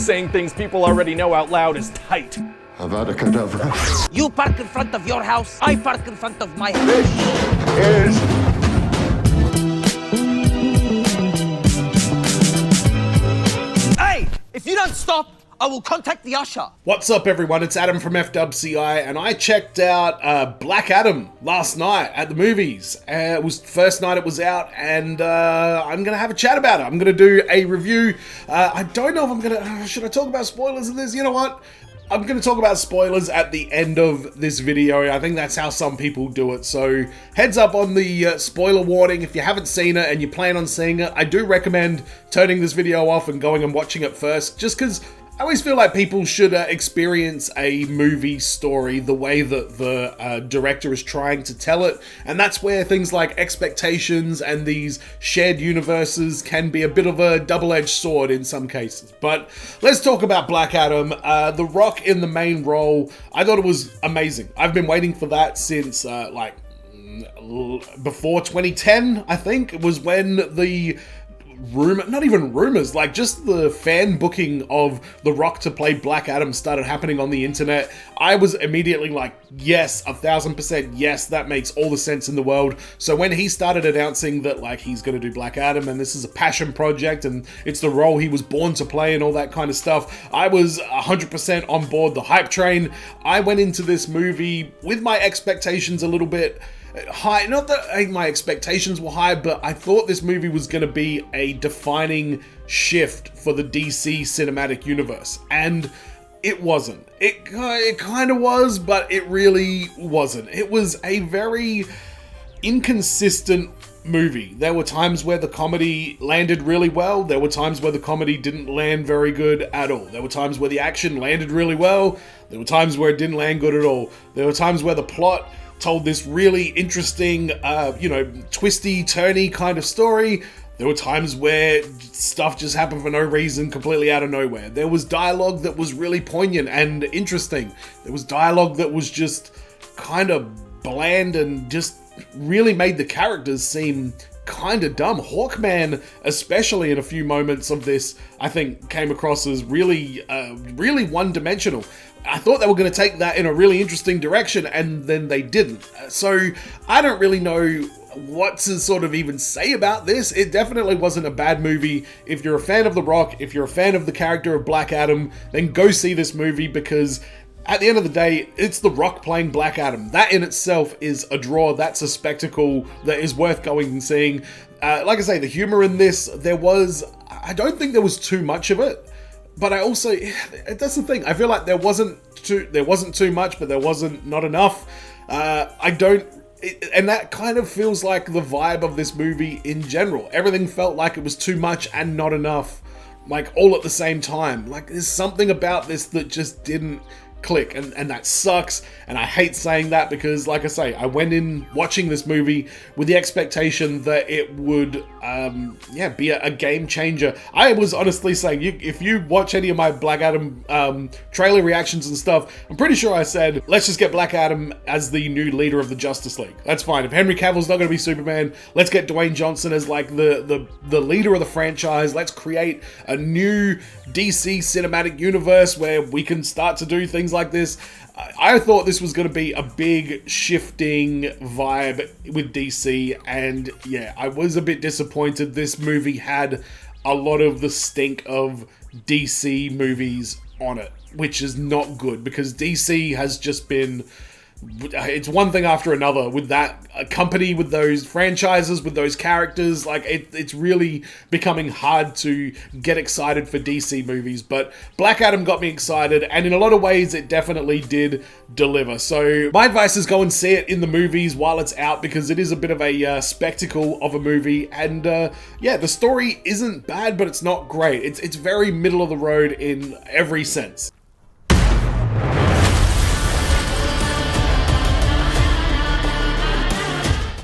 saying things people already know out loud is tight. Avada Kedavra. You park in front of your house, I park in front of my house. This is... Hey, if you don't stop, I will contact the usher. What's up, everyone? It's Adam from FWCI, and I checked out Black Adam last night at the movies. It was the first night it was out, and I'm going to have a chat about it. I'm going to do a review. I don't know if I'm going to... should I talk about spoilers in this? You know what? I'm going to talk about spoilers at the end of this video. I think that's how some people do it. So heads up on the spoiler warning. If you haven't seen it and you plan on seeing it, I do recommend turning this video off and going and watching it first, just because I always feel like people should experience a movie story the way that the director is trying to tell it, and that's where things like expectations and these shared universes can be a bit of a double-edged sword in some cases. But let's talk about Black Adam. The Rock in the main role, I thought it was amazing. I've been waiting for that since before 2010, I think. It was when the not even rumors, like just the fan booking of The Rock to play Black Adam started happening on the internet. I was immediately like, yes, 1000% yes, that makes all the sense in the world. So when he started announcing that like he's going to do Black Adam and this is a passion project and it's the role he was born to play and all that kind of stuff, I was 100% on board the hype train. I went into this movie with my expectations a little bit high. Not that my expectations were high, but I thought this movie was going to be a defining shift for the DC cinematic universe, and it wasn't. It kind of was, but it really wasn't. It was a very inconsistent movie. There were times where the comedy landed really well. There were times where the comedy didn't land very good at all. There were times where the action landed really well. There were times where it didn't land good at all. There were times where the plot told this really interesting, twisty, turny kind of story. There were times where stuff just happened for no reason, completely out of nowhere. There was dialogue that was really poignant and interesting. There was dialogue that was just kind of bland and just really made the characters seem kind of dumb. Hawkman, especially in a few moments of this, I think came across as really one-dimensional. I thought they were going to take that in a really interesting direction, and then they didn't. So I don't really know what to sort of even say about this. It definitely wasn't a bad movie. If you're a fan of The Rock, if you're a fan of the character of Black Adam, then go see this movie, because at the end of the day, it's The Rock playing Black Adam. That in itself is a draw. That's a spectacle that is worth going and seeing. Like I say, the humor in this, I don't think there was too much of it. But I also, that's the thing. I feel like there wasn't too much, but there wasn't not enough. And that kind of feels like the vibe of this movie in general. Everything felt like it was too much and not enough, like all at the same time. Like there's something about this that just didn't click, and that sucks, and I hate saying that because, like I say, I went in watching this movie with the expectation that it would be a game changer. I was honestly saying, if you watch any of my Black Adam trailer reactions and stuff, I'm pretty sure I said, let's just get Black Adam as the new leader of the Justice League. That's fine. If Henry Cavill's not going to be Superman, let's get Dwayne Johnson as like the leader of the franchise. Let's create a new DC cinematic universe where we can start to do things like this. I thought this was going to be a big shifting vibe with DC, and yeah, I was a bit disappointed. This movie had a lot of the stink of DC movies on it, which is not good, because DC has just been, it's one thing after another with that company, with those franchises, with those characters. Like it's really becoming hard to get excited for DC movies, but Black Adam got me excited, and in a lot of ways it definitely did deliver. So my advice is go and see it in the movies while it's out, because it is a bit of a spectacle of a movie, and the story isn't bad, but it's not great. It's very middle of the road in every sense.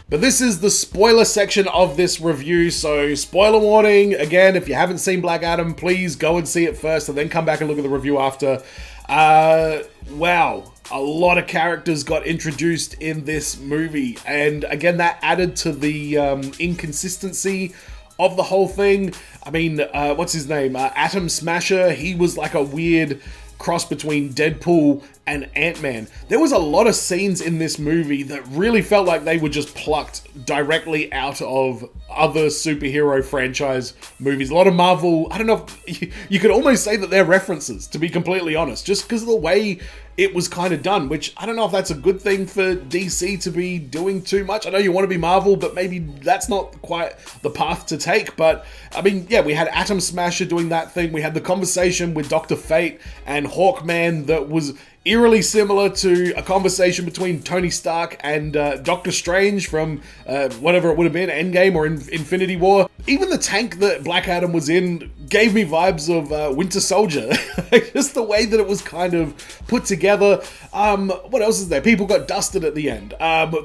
But this is the spoiler section of this review, so spoiler warning. Again, if you haven't seen Black Adam, please go and see it first and then come back and look at the review after. Wow, a lot of characters got introduced in this movie, and again, that added to the inconsistency of the whole thing. I mean, what's his name? Atom Smasher. He was like a weird cross between Deadpool and Ant-Man. There was a lot of scenes in this movie that really felt like they were just plucked directly out of other superhero franchise movies. A lot of Marvel, I don't know, you could almost say that they're references, to be completely honest, just because of the way it was kind of done, which I don't know if that's a good thing for DC to be doing too much. I know you want to be Marvel, but maybe that's not quite the path to take. But, I mean, yeah, we had Atom Smasher doing that thing. We had the conversation with Dr. Fate and Hawkman that was eerily similar to a conversation between Tony Stark and Doctor Strange from whatever it would have been, Endgame or Infinity War. Even the tank that Black Adam was in gave me vibes of Winter Soldier. Just the way that it was kind of put together. What else is there? People got dusted at the end.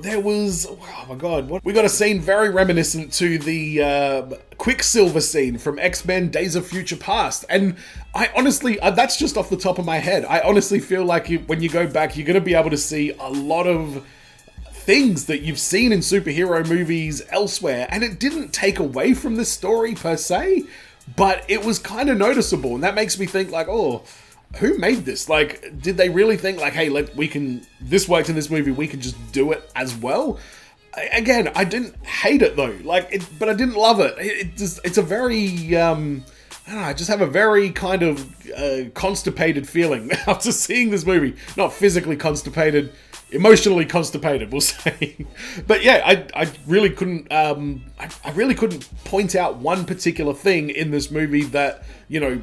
There was, oh my god, we got a scene very reminiscent to the Quicksilver scene from X-Men Days of Future Past. And I honestly, that's just off the top of my head. I honestly feel like when you go back, you're going to be able to see a lot of things that you've seen in superhero movies elsewhere. And it didn't take away from the story per se, but it was kind of noticeable. And that makes me think like, oh, who made this? Like, did they really think like, hey, this worked in this movie, we can just do it as well? Again, I didn't hate it though, but I didn't love it. It's a very, I don't know, I just have a very kind of constipated feeling after seeing this movie. Not physically constipated, emotionally constipated, we'll say. But yeah, I really couldn't, I really couldn't point out one particular thing in this movie that, you know,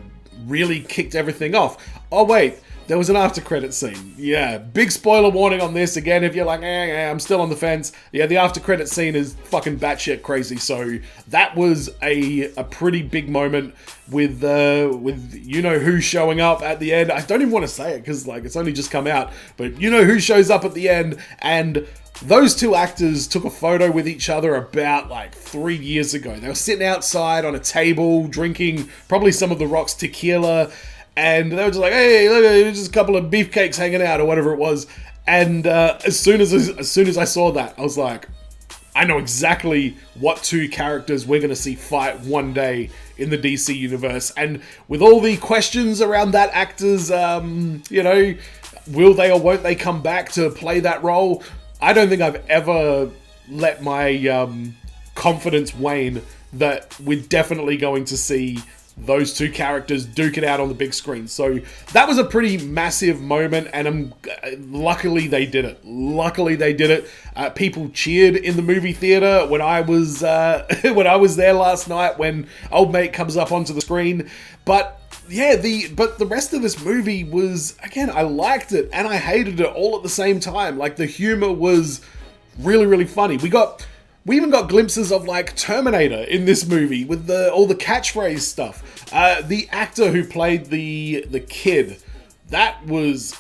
really kicked everything off. Oh wait, there was an after credit scene. Yeah, big spoiler warning on this. Again, if you're like, I'm still on the fence. Yeah, the after credit scene is fucking batshit crazy. So that was a pretty big moment with you know who showing up at the end. I don't even want to say it because like it's only just come out, but you know who shows up at the end, and those two actors took a photo with each other about like 3 years ago. They were sitting outside on a table drinking probably some of The Rock's tequila. And they were just like, hey, look, there's just a couple of beefcakes hanging out or whatever it was. And as soon as I saw that, I was like, I know exactly what two characters we're going to see fight one day in the DC universe. And with all the questions around that actor's, you know, will they or won't they come back to play that role? I don't think I've ever let my confidence wane that we're definitely going to see those two characters duke it out on the big screen. So that was a pretty massive moment, and luckily they did it. Luckily they did it. People cheered in the movie theater when I was when I was there last night when Old Mate comes up onto the screen. But yeah, the rest of this movie was, again, I liked it and I hated it all at the same time. Like, the humor was really, really funny. We even got glimpses of like Terminator in this movie with all the catchphrase stuff. The actor who played the kid, that was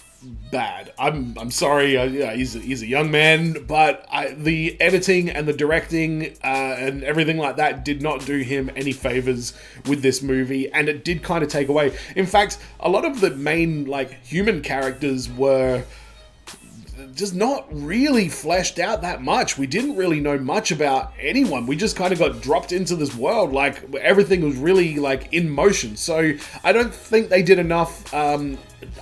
bad. I'm sorry. Yeah, he's a young man, but the editing and the directing and everything like that did not do him any favors with this movie, and it did kind of take away. In fact, a lot of the main like human characters were just not really fleshed out that much. We didn't really know much about anyone. We just kind of got dropped into this world. Like, everything was really like in motion. So I don't think they did enough. I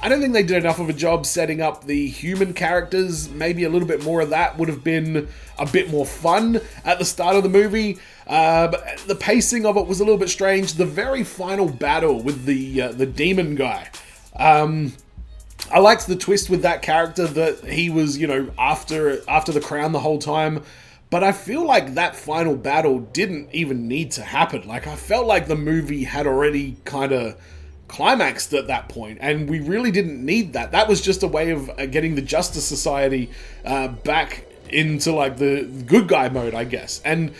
don't think they did enough of a job setting up the human characters. Maybe a little bit more of that would have been a bit more fun at the start of the movie. But the pacing of it was a little bit strange. The very final battle with the demon guy. I liked the twist with that character that he was, you know, after the crown the whole time. But I feel like that final battle didn't even need to happen. Like, I felt like the movie had already kind of climaxed at that point, and we really didn't need that. That was just a way of getting the Justice Society back into like the good guy mode, I guess. And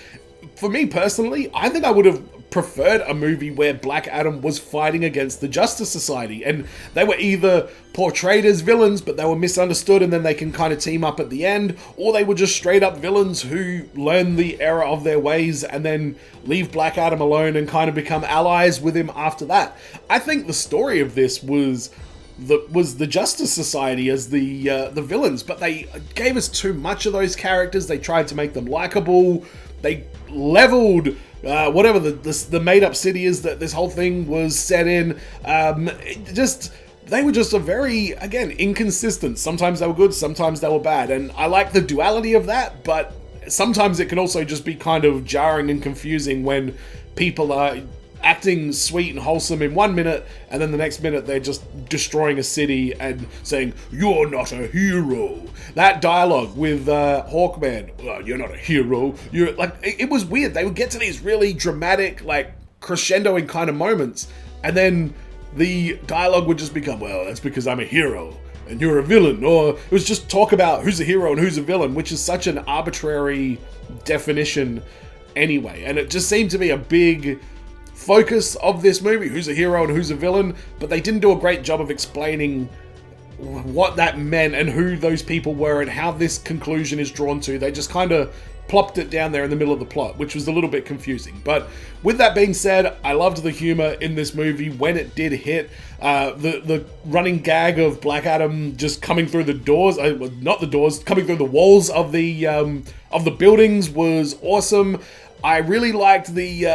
for me personally, I think I would have preferred a movie where Black Adam was fighting against the Justice Society, and they were either portrayed as villains but they were misunderstood and then they can kind of team up at the end, or they were just straight up villains who learn the error of their ways and then leave Black Adam alone and kind of become allies with him after that. I think the story of this was the Justice Society as the villains, but they gave us too much of those characters. They tried to make them likable. They leveled whatever the made-up city is that this whole thing was set in. They were just a very, again, inconsistent. Sometimes they were good, sometimes they were bad. And I like the duality of that, but sometimes it can also just be kind of jarring and confusing when people are acting sweet and wholesome in 1 minute, and then the next minute they're just destroying a city and saying, "You're not a hero." That dialogue with Hawkman, "Oh, you're not a hero." You're like, it was weird. They would get to these really dramatic, like crescendoing kind of moments, and then the dialogue would just become, "Well, that's because I'm a hero and you're a villain," or it was just talk about who's a hero and who's a villain, which is such an arbitrary definition anyway. And it just seemed to be a big focus of this movie, who's a hero and who's a villain, but they didn't do a great job of explaining what that meant and who those people were and how this conclusion is drawn to. They just kind of plopped it down there in the middle of the plot, which was a little bit confusing. But with that being said, I loved the humor in this movie when it did hit. The running gag of Black Adam just coming through the doors, not the doors, coming through the walls of the buildings was awesome. I really liked the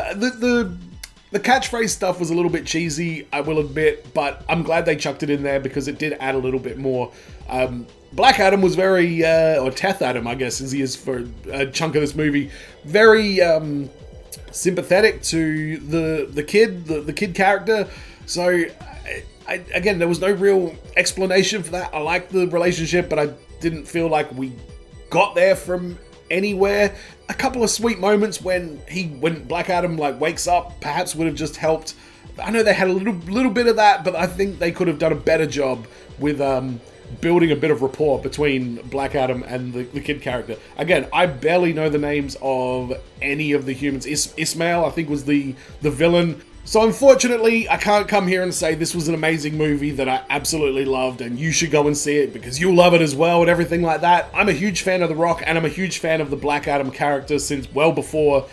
catchphrase stuff was a little bit cheesy, I will admit, but I'm glad they chucked it in there because it did add a little bit more. Black Adam was very, or Teth Adam, I guess, as he is for a chunk of this movie, very sympathetic to the kid character. So, again, there was no real explanation for that. I liked the relationship, but I didn't feel like we got there from anywhere. A couple of sweet moments when Black Adam like wakes up perhaps would have just helped. I know they had a little bit of that, but I think they could have done a better job with building a bit of rapport between Black Adam and the kid character. Again, I barely know the names of any of the humans. Ismail, I think, was the villain. So unfortunately, I can't come here and say this was an amazing movie that I absolutely loved and you should go and see it because you'll love it as well and everything like that. I'm a huge fan of The Rock and I'm a huge fan of the Black Adam character since well before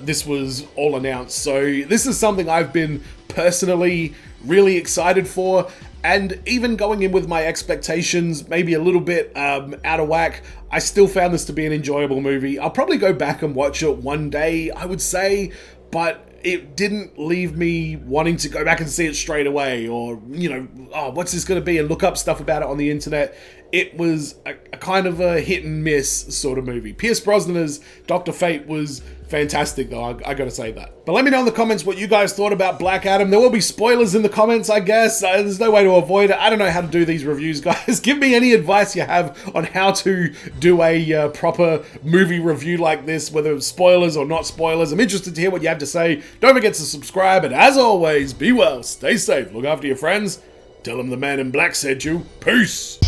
this was all announced. So this is something I've been personally really excited for, and even going in with my expectations maybe a little bit out of whack, I still found this to be an enjoyable movie. I'll probably go back and watch it one day, I would say, but it didn't leave me wanting to go back and see it straight away or, you know, oh, what's this going to be, and look up stuff about it on the internet. It was a kind of a hit and miss sort of movie. Pierce Brosnan as Dr. Fate was fantastic, though, I gotta say that. But let me know in the comments what you guys thought about Black Adam. There will be spoilers in the comments, I guess. There's no way to avoid it. I don't know how to do these reviews, guys. Give me any advice you have on how to do a proper movie review like this, whether it's spoilers or not spoilers. I'm interested to hear what you have to say. Don't forget to subscribe, and as always, be well, stay safe, look after your friends, tell them the man in black sent you. Peace!